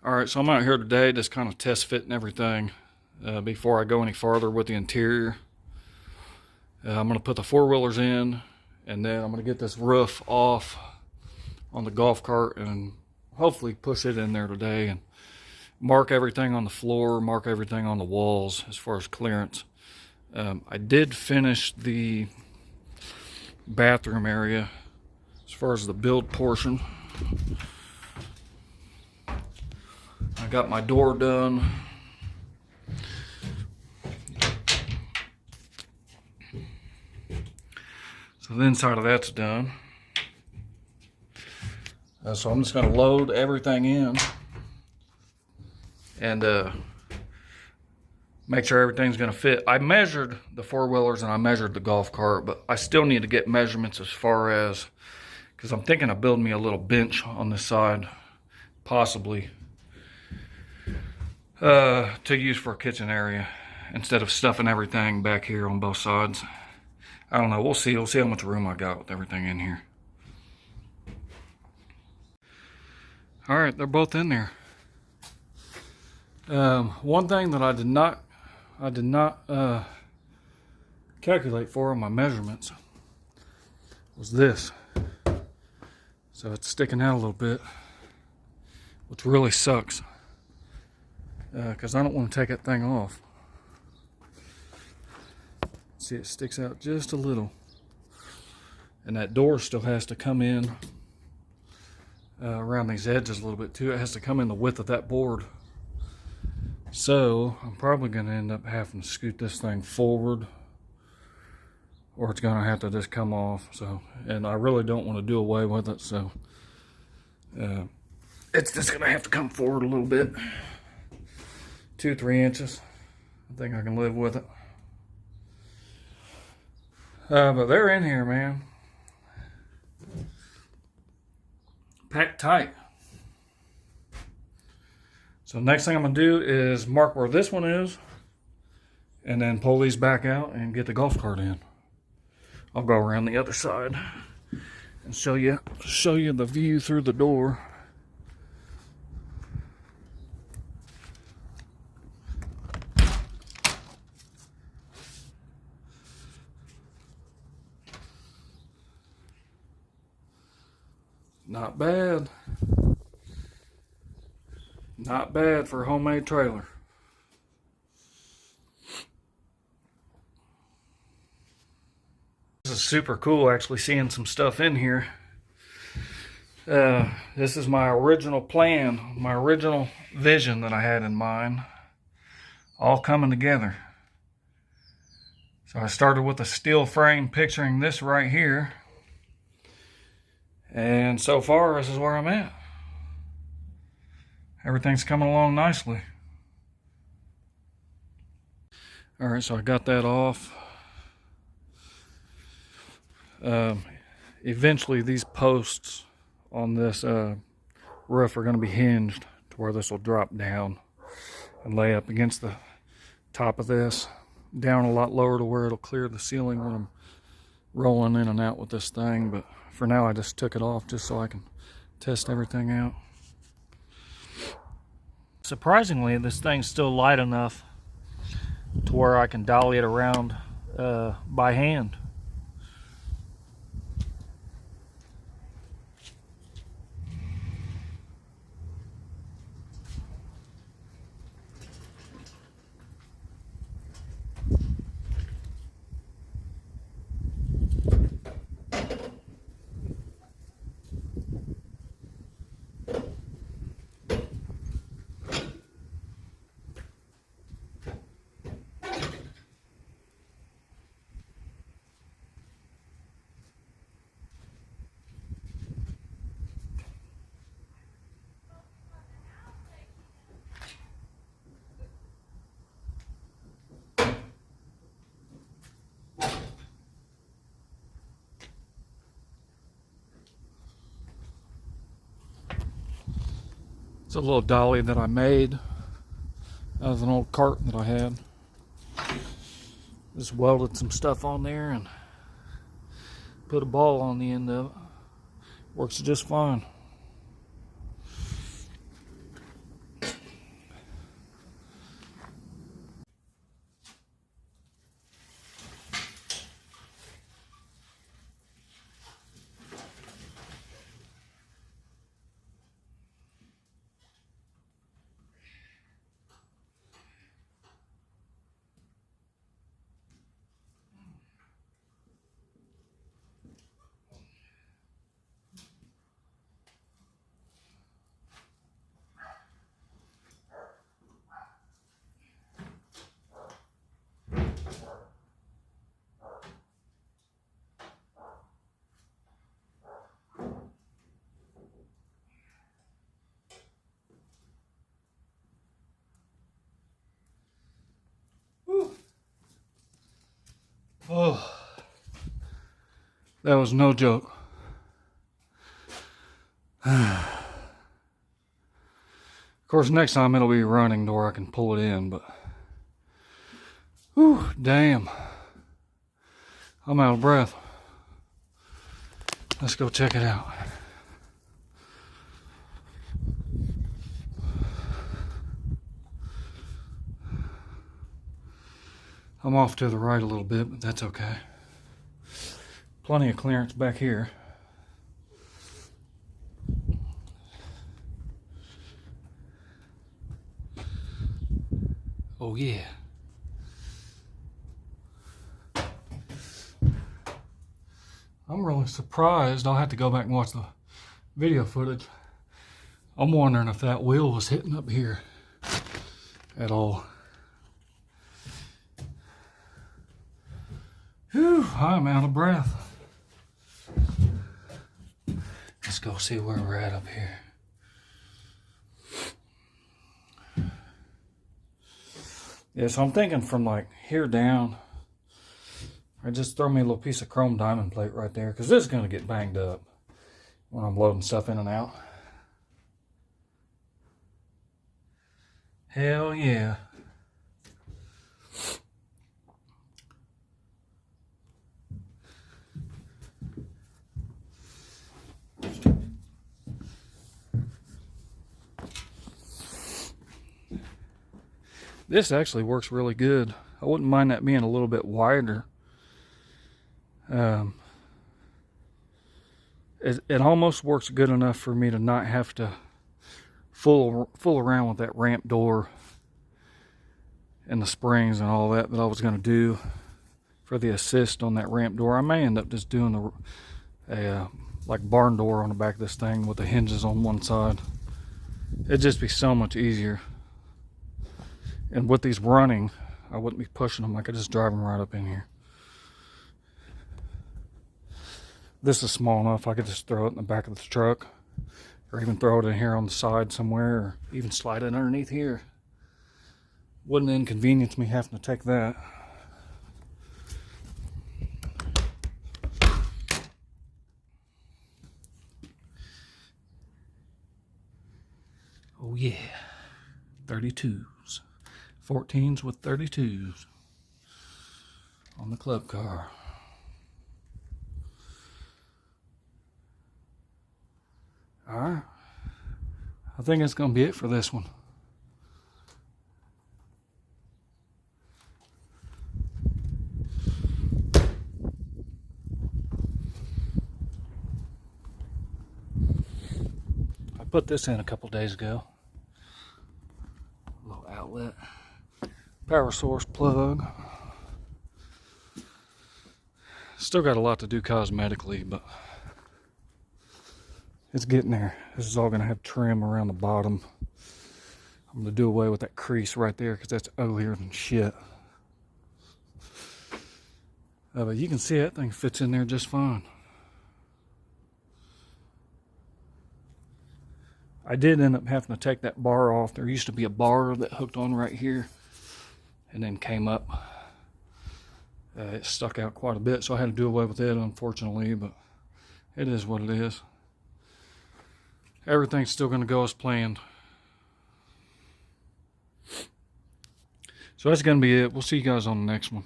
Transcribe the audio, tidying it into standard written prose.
Alright, so I'm out here today just kind of test fitting everything before I go any farther with the interior. I'm going to put the four-wheelers in, and then I'm going to get this roof off on the golf cart and hopefully push it in there today and mark everything on the floor, mark everything on the walls as far as clearance. I did finish the bathroom area as far as the build portion. I got my door done. So the inside of that's done. So I'm just going to load everything in and make sure everything's going to fit. I measured the four-wheelers and I measured the golf cart, but I still need to get measurements as far as, because I'm thinking of building me a little bench on this side, possibly, to use for a kitchen area instead of stuffing everything back here on both sides. I don't know. We'll see. We'll see how much room I got with everything in here. All right, they're both in there. One thing that I did not calculate for on my measurements was this. So it's sticking out a little bit, which really sucks. Because I don't want to take that thing off. See, it sticks out just a little. And that door still has to come in around these edges a little bit too. It has to come in the width of that board. So I'm probably going to end up having to scoot this thing forward, or it's going to have to just come off. So, and I really don't want to do away with it. So it's just going to have to come forward a little bit. 2-3 inches. I think I can live with it. But they're in here, man. Packed tight. So next thing I'm going to do is mark where this one is, and then pull these back out and get the golf cart in. I'll go around the other side and show you the view through the door. Not bad. Not bad for a homemade trailer. This is super cool actually seeing some stuff in here. This is my original plan, my original vision that I had in mind, all coming together. So I started with a steel frame picturing this right here. And so far, this is where I'm at. Everything's coming along nicely. All right, so I got that off. Eventually, these posts on this roof are going to be hinged to where this will drop down and lay up against the top of this, down a lot lower to where it'll clear the ceiling when I'm rolling in and out with this thing. But for now, I just took it off just so I can test everything out. Surprisingly, this thing's still light enough to where I can dolly it around by hand. It's a little dolly that I made out of an old cart that I had. Just welded some stuff on there and put a ball on the end of it. Works just fine. Oh, that was no joke. Of course, next time it'll be running to where I can pull it in, but whew, damn. I'm out of breath. Let's go check it out. I'm off to the right a little bit, but that's okay. Plenty of clearance back here. Oh yeah. I'm really surprised. I'll have to go back and watch the video footage. I'm wondering if that wheel was hitting up here at all. Whew, I'm out of breath. Let's go see where we're at up here. Yeah, so I'm thinking from like here down, I just throw me a little piece of chrome diamond plate right there, because this is going to get banged up when I'm loading stuff in and out. Hell yeah. This actually works really good. I wouldn't mind that being a little bit wider. It almost works good enough for me to not have to fool around with that ramp door and the springs and all that I was going to do for the assist on that ramp door. I may end up just doing a like barn door on the back of this thing with the hinges on one side. It'd just be so much easier. And with these running, I wouldn't be pushing them. I could just drive them right up in here. This is small enough, I could just throw it in the back of the truck, or even throw it in here on the side somewhere, or even slide it underneath here. Wouldn't inconvenience me having to take that. Oh yeah, 32s. 14s with 32s on the club car. Alright, I think that's going to be it for this one. I put this in a couple days ago. A little outlet. Power source plug. Still got a lot to do cosmetically, but it's getting there. This is all going to have trim around the bottom. I'm going to do away with that crease right there because that's uglier than shit. But you can see that thing fits in there just fine. I did end up having to take that bar off. There used to be a bar that hooked on right here and then came up. It stuck out quite a bit, so I had to do away with it, unfortunately, but it is what it is. Everything's still going to go as planned. So that's going to be it. We'll see you guys on the next one.